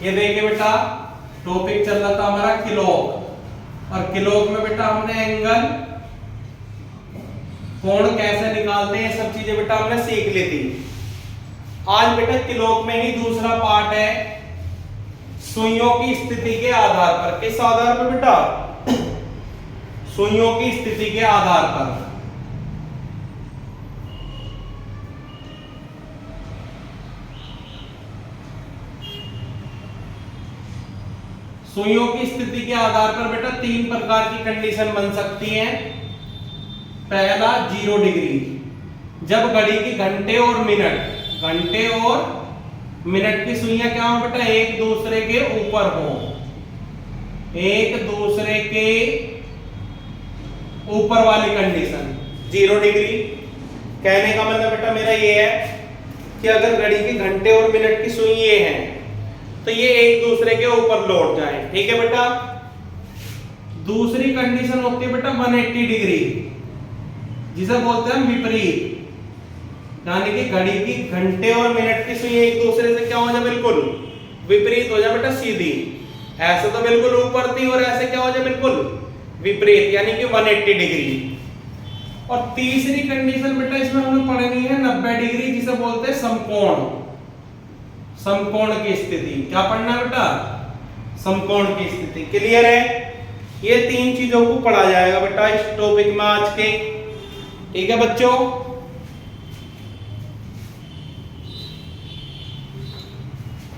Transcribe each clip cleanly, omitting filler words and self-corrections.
ये देखिए बेटा, टॉपिक चल रहा था हमारा किलोक, और किलोक में बेटा हमने एंगल, कोण कैसे निकालते हैं, सब चीजें बेटा हमने सीख ली थी। आज बेटा किलोक में ही दूसरा पार्ट है, सुइयों की स्थिति के आधार पर। किस आधार पर बेटा? सुइयों की स्थिति के आधार पर। सुइयों की स्थिति के आधार पर बेटा 3 प्रकार की कंडीशन बन सकती है। पहला 0 डिग्री, जब घड़ी की घंटे और मिनट की सुइयां क्या हो बेटा, एक दूसरे के ऊपर हो, एक दूसरे के ऊपर वाली कंडीशन 0 डिग्री। कहने का मतलब बेटा मेरा ये है कि अगर घड़ी की घंटे और मिनट की सुई ये है तो ये एक दूसरे के ऊपर लौट जाए, ठीक है बेटा। दूसरी कंडीशन होती है बेटा 180 डिग्री, जिसे बोलते हैं विपरीत, यानी कि घड़ी की घंटे और मिनट की सुई एक दूसरे से क्या हो जाए, बिल्कुल विपरीत हो जाए बेटा, सीधी। ऐसे तो बिल्कुल ऊपर थी और ऐसे क्या हो जाए, बिल्कुल विपरीत, यानी कि 180 डिग्री। और तीसरी कंडीशन बेटा इसमें हमें पढ़नी है 90 डिग्री, जिसे बोलते हैं समकोण। समकोण की स्थिति क्या पढ़ना बेटा? समकोण की स्थिति। क्लियर है? ये 3 चीजों को पढ़ा जाएगा बेटा इस टॉपिक में आज के, ठीक है बच्चों।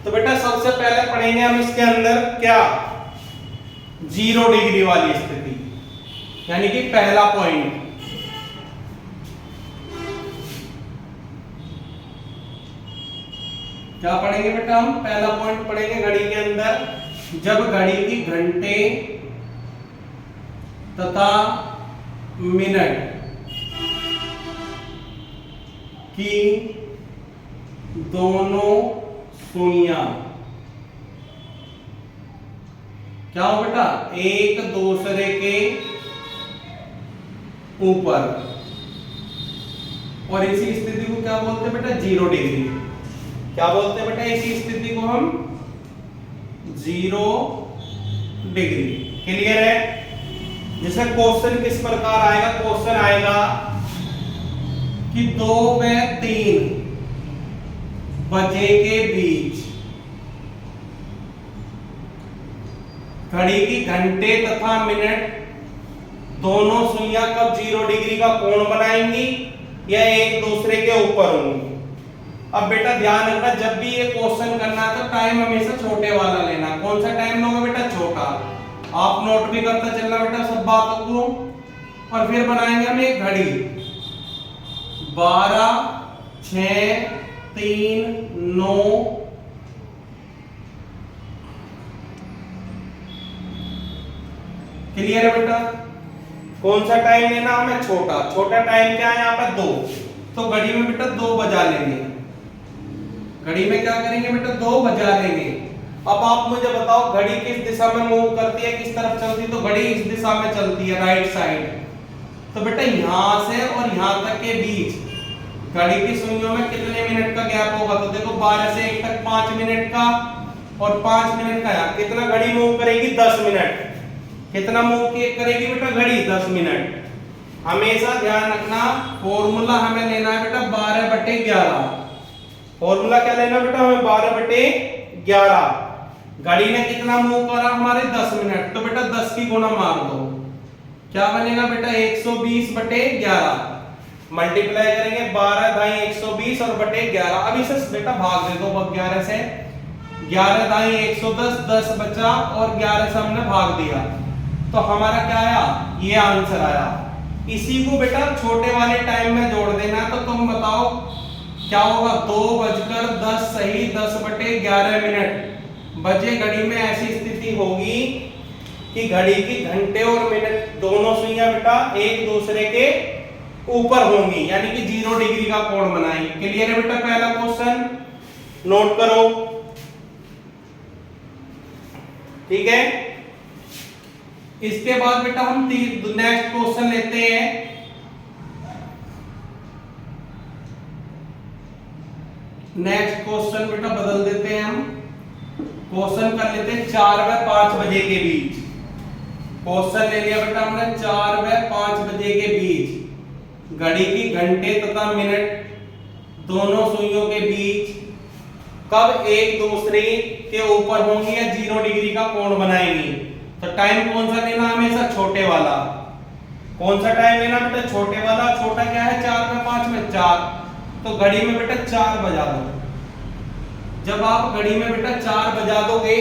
तो बेटा सबसे पहले पढ़ेंगे हम इसके अंदर क्या, 0 डिग्री वाली स्थिति, यानी कि पहला पॉइंट। क्या पढ़ेंगे बेटा हम? पहला पॉइंट पढ़ेंगे घड़ी के अंदर, जब घड़ी की घंटे तथा मिनट की दोनों सुइयां क्या हो बेटा, एक दूसरे के ऊपर, और इसी स्थिति को क्या बोलते हैं बेटा, 0 डिग्री। क्या बोलते हैं बेटा इसी स्थिति को हम? 0 डिग्री। क्लियर है? जैसे क्वेश्चन किस प्रकार आएगा, क्वेश्चन आएगा कि 2 व 3 बजे के बीच घड़ी की घंटे तथा मिनट दोनों सुइयां कब 0 डिग्री का कोण बनाएंगी या एक दूसरे के ऊपर होंगी। अब बेटा ध्यान रखना, जब भी ये क्वेश्चन करना है तो टाइम हमेशा छोटे वाला लेना। कौन सा टाइम लोगे बेटा? छोटा। आप नोट भी करते चलना बेटा सब बातों को। और फिर बनाएंगे हम एक घड़ी, 12, 6, 3, 9, क्लियर है बेटा? कौन सा टाइम लेना हमें? छोटा। छोटा टाइम क्या है यहाँ पे? 2। तो घड़ी में बेटा 2 बजा लेंगे। घड़ी में क्या करेंगे बेटा? 2 बजा लेंगे। अब आप मुझे बताओ घड़ी किस दिशा में मूव करती है, किस तरफ चलती है? तो घड़ी इस दिशा में चलती है, राइट साइड। तो बेटा यहां से और यहां तक के बीच घड़ी की सुइयों में कितने मिनट का गैप होगा? तो देखो 12 से 1 तक 5 मिनट का, और 5 मिनट का यहाँ कितना घड़ी मूव करेगी? 10 मिनट। कितना मूव करेगी बेटा घड़ी? 10 मिनट। हमेशा ध्यान रखना, फॉर्मूला हमें लेना है बेटा 12/11। फॉर्मूला क्या लेना बेटा हमें? 12/11। घड़ी ने कितना मूव करा हमारे? 10 मिनट। तो बेटा 10 की गुणा मार दो, क्या बनेगा बेटा? 120/11। मल्टीप्लाई करेंगे 12 दाई 120 और बटे 11। अब इसे बेटा भाग दे दो 11 से, 11 दाई 110, 10 बचा और 11 से हमने भाग दिया, तो हमारा क्या आया? ये आंसर आया। इसी को बेटा छोटे वाले टाइम में जोड़ देना। तो तुम बताओ क्या होगा? 2:10 सही 10/11 मिनट बजे घड़ी में ऐसी स्थिति होगी कि घड़ी की घंटे और मिनट दोनों सुइयां बेटा एक दूसरे के ऊपर होंगी, यानी कि 0 डिग्री का कोण बनाएंगे। क्लियर है बेटा? पहला क्वेश्चन नोट करो, ठीक है। इसके बाद बेटा हम नेक्स्ट क्वेश्चन लेते हैं। नेक्स्ट क्वेश्चन बेटा बदल देते हैं हम। क्वेश्चन कर लेते हैं 4 व 5 बजे के बीच। क्वेश्चन ले लिया बेटा हमने 4 व 5 बजे के बीच घड़ी की घंटे तथा मिनट दोनों सुइयों के बीच कब एक दूसरे के ऊपर होंगी या 0 डिग्री का कोण बनाएंगी। तो टाइम कौन सा लेना हमेशा, छोटे वाला। कौन सा टाइम लेना बेटा, छोटे वाला। छोटा क्या है, 4 में 5 में 4, तो घड़ी में बेटा 4 बजा दो। जब आप घड़ी में बेटा 4 बजा दोगे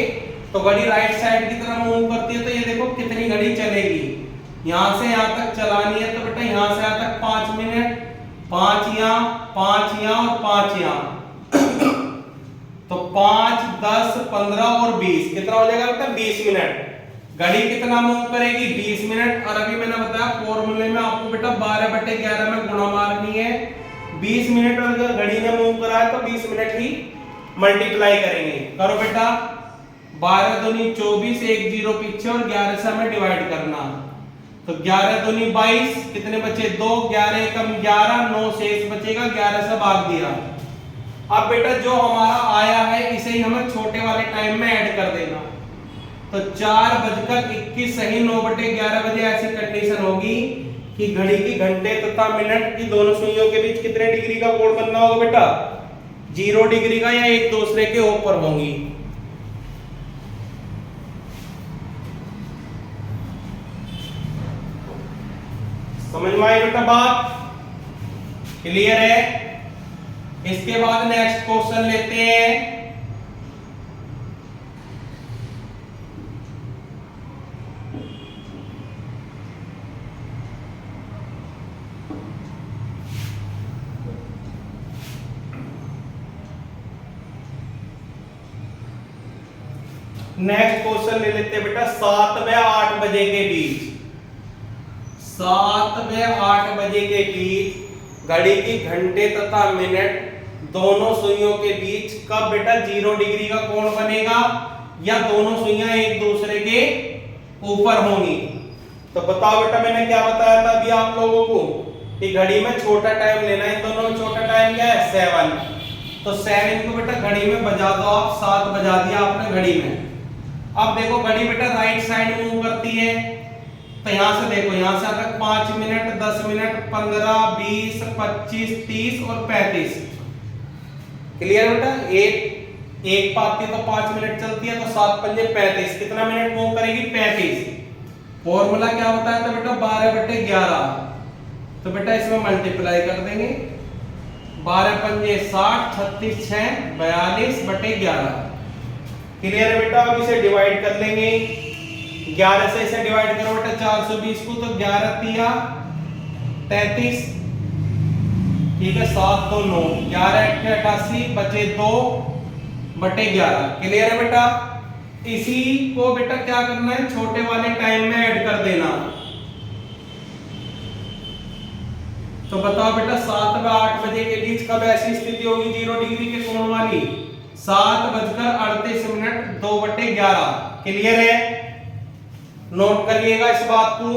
तो घड़ी राइट साइड की तरफ मूव करती है। तो ये देखो कितनी घड़ी चलेगी, यहां से यहां तक चलानी है तो बेटा यहां से यहां तक 5 मिनट, 5 यहां, 5 यहां और 5 यहां तो 5, 10, 15 और 20 कितना हो जाएगा बेटा, 20 मिनट। घड़ी कितना मूव करेगी, 20 मिनट। और अभी मैंने बताया फॉर्मूले में आपको बेटा 12/11 में गुणा मारनी है। 20 मिनट और अगर घड़ी ने मूव करा है तो 20 मिनट ही मल्टीप्लाई करेंगे। करो बेटा, 12 दूनी 24, 1 0 पीछे और 11 से हमें डिवाइड करना। तो 11 दूनी 22, कितने बचे 2, 11 कम 11, 9 शेष बचेगा, 11 से भाग दिया। अब बेटा जो हमारा आया है इसे ही हमें छोटे वाले टाइम में ऐड कर देना। तो 4:21 सही 9/11 बजे ऐसी कंडीशन होगी कि घड़ी की घंटे तथा मिनट की दोनों सुइयों के बीच कितने डिग्री का कोण बनना होगा बेटा, 0 डिग्री का, या एक दूसरे के ऊपर होंगी। समझ में आई बेटा बात, क्लियर है। इसके बाद नेक्स्ट क्वेश्चन लेते हैं। नेक्स्ट क्वेश्चन ले लेते हैं बेटा 7 व 8 बजे के बीच। 7 व 8 बजे के बीच घड़ी की घंटे तथा मिनट दोनों सुइयों के बीच कब बेटा 0 डिग्री का कोण बनेगा या दोनों सुइयां एक दूसरे के ऊपर होंगी। तो बताओ बेटा, मैंने क्या बताया था अभी आप लोगों को कि घड़ी में छोटा टाइम लेना है। दोनों में छोटा टाइम क्या है, 7। तो 7 को बेटा घड़ी में बजा दो आप, 7 बजा दिया आपने घड़ी में। अब देखो घड़ी बेटा राइट साइड मूव करती है, तो यहां से देखो, यहां से तक 5 मिनट, 10 मिनट, 15, 20, 25, 30 और 35। क्लियर बेटा, एक पाती तो 5 मिनट चलती है, तो 7 पंजे 35, कितना मिनट मूव करेगी, 35। फॉर्मूला क्या होता है, तो बेटा 12/11। तो बेटा इसमें मल्टीप्लाई कर देंगे, 12 पंजे 60, 36 6 42/11। क्लियर है बेटा। अब इसे डिवाइड कर लेंगे, 11 से इसे डिवाइड करो बेटा 420 को, तो 11 तिया 33, ठीक है, 7 2 9, 11 8 88, बचे 2/11। क्लियर है बेटा। इसी को बेटा क्या करना है, छोटे वाले टाइम में ऐड कर देना। तो बताओ बेटा 7 व 8 बजे के बीच कब ऐसी स्थिति होगी 0 डिग्री के कोण वाली, 7:38 2/11। क्लियर है, नोट करिएगा इस बात को।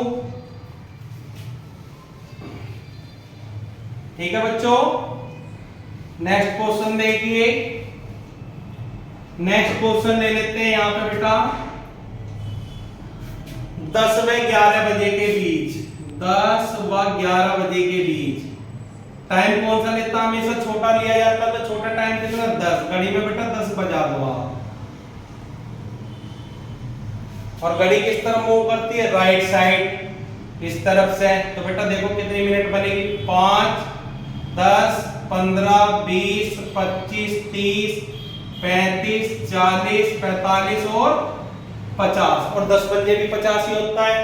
ठीक है बच्चों, नेक्स्ट क्वेश्चन देखिए। नेक्स्ट क्वेश्चन ले लेते हैं यहां पे बेटा 10 व 11 बजे के बीच। 10 व 11 बजे के बीच टाइम कौन सा लेता, हमेशा छोटा लिया जाता है। तो छोटा टाइम कितना, 10। घड़ी में बेटा 10 बजा दो आप। और घड़ी किस तरफ मूव करती है, राइट साइड इस तरफ से। तो बेटा देखो कितनी मिनट बनेगी, 5, 10, 15, 20, 25, 30, 35, 40, 45 और 50। और 10 पंजे भी 50 ही होता है।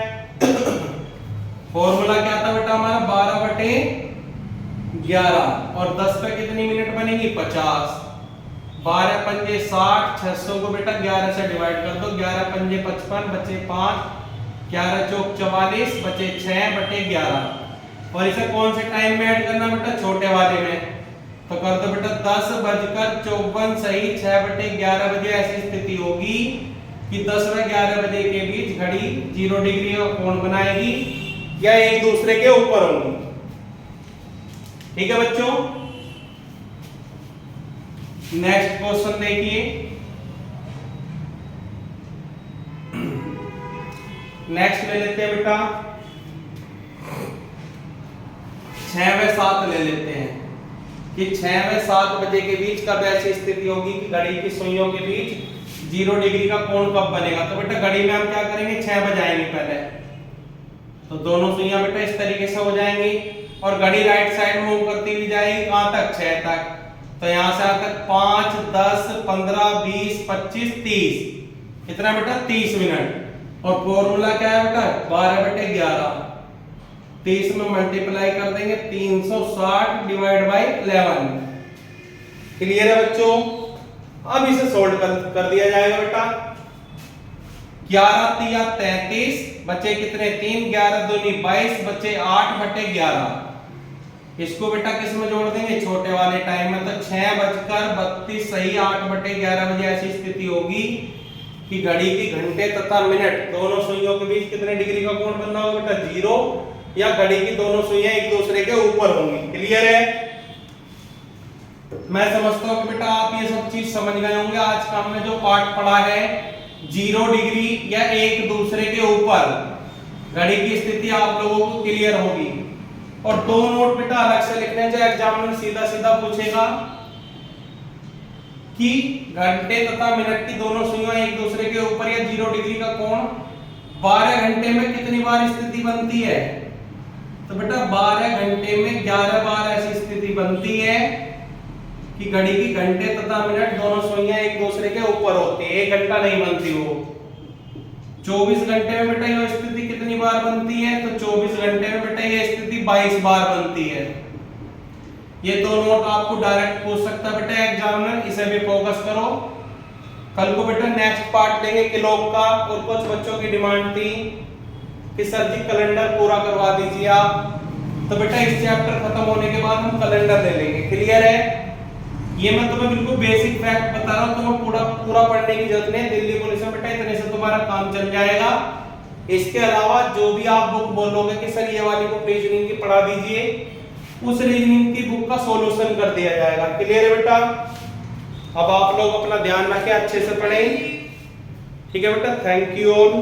फॉर्मूला क्या था बेटा हमारा, 12/11। और 10 पे कितनी मिनट बनेगी, 50। 12 पंजे 60, 600 को बेटा 11 से डिवाइड कर दो, 11 पंजे 55, बचे 5, 11 चौक 44, बचे 6/11। और इसे कौन से टाइम में ऐड करना बेटा, छोटे वाले में। तो कर दो बेटा 10:54 सही 6/11 बजे ऐसी स्थिति होगी कि 10 व 11 बजे के बीच घड़ी 0 डिग्री का कोण बनाएगी या एक दूसरे के ऊपर होंगी। ठीक है बच्चों, नेक्स्ट क्वेश्चन देखिए। नेक्स्ट ले लेते हैं बेटा 6 व 7 ले लेते हैं कि 6 व 7 बजे के बीच कब ऐसी स्थिति होगी कि घड़ी की सुइयों के बीच 0 डिग्री का कोण कब बनेगा। तो बेटा घड़ी में हम क्या करेंगे 6 बजाएंगे पहले, तो दोनों सुइयां बेटा इस तरीके से हो जाएंगी और घड़ी राइट साइड मूव करती हुई जाएगी कहां तक 6 तक। तो यहां से यहां तक 5 10 15 20 25 30, कितना बेटा 30 मिनट। और फॉर्मूला क्या है बेटा 12/11, 30 में मल्टीप्लाई कर देंगे 360 डिवाइड बाय 11। क्लियर है बच्चों। अब इसे सोल्व कर दिया जाएगा बेटा। 11 तिया 33 बचे कितने 3, 11 दूनी 22 बचे 8/11। इसको बेटा किस में जोड़ देंगे छोटे वाले टाइम में। तो 6:32 सही 8/11 बजे ऐसी स्थिति होगी कि घड़ी की घंटे तथा मिनट दोनों सुइयों के बीच कितने डिग्री का कोण बनना होगा बेटा 0, या घड़ी की दोनों सुइयां एक दूसरे के ऊपर होंगी। क्लियर है। मैं समझता हूं कि बेटा आप ये सब चीज समझ गए होंगे। आज का हमने जो पाठ पढ़ा है 0 डिग्री या एक दूसरे के ऊपर घड़ी की स्थिति आप लोगों को क्लियर होगी। और 2 नोट बेटा अलग से लिखने हैं, जो एग्जामिनर सीधा सीधा पूछेगा कि घंटे तथा मिनट की दोनों सुइयां एक दूसरे के ऊपर या 0 डिग्री का कोण 12 घंटे में कितनी बार स्थिति बनती है। तो बेटा 12 घंटे में 11 बार ऐसी स्थिति बनती है कि घड़ी की घंटे तथा मिनट दोनों सुइयां एक दूसरे के ऊपर होती है, 1 घंटा नहीं बनती वो। 24 घंटे में बेटा ये स्थिति कितनी बार बनती है। तो 24 घंटे में बेटा ये स्थिति 22 बार बनती है। ये 2 नोट आपको डायरेक्ट पूछ सकता है बेटा एग्जामिनर, इसे भी फोकस करो। कल को बेटा नेक्स्ट पार्ट लेंगे क्लॉक का, और कुछ बच्चों की डिमांड थी कि सर जी कैलेंडर पूरा करवा दीजिए आप। तो बेटा इस चैप्टर खत्म होने के बाद हम कैलेंडर ले लेंगे। क्लियर है। ये मैं तुम्हें बिल्कुल बेसिक फैक्ट बता रहा हूं, तुम्हें पूरा पढ़ने की जरूरत नहीं। दिल्ली पुलिस में बेटा इतने से तुम्हारा काम चल जाएगा। इसके अलावा जो भी आप बुक बोलोगे कि सर ये वाली बुक रीजनिंग की पढ़ा दीजिए, उस रीजनिंग की बुक का सॉल्यूशन कर दिया जाएगा। क्लियर है बेटा। अब आप लोग अपना ध्यान रखें, अच्छे से पढ़ें। ठीक है बेटा। Thank you all.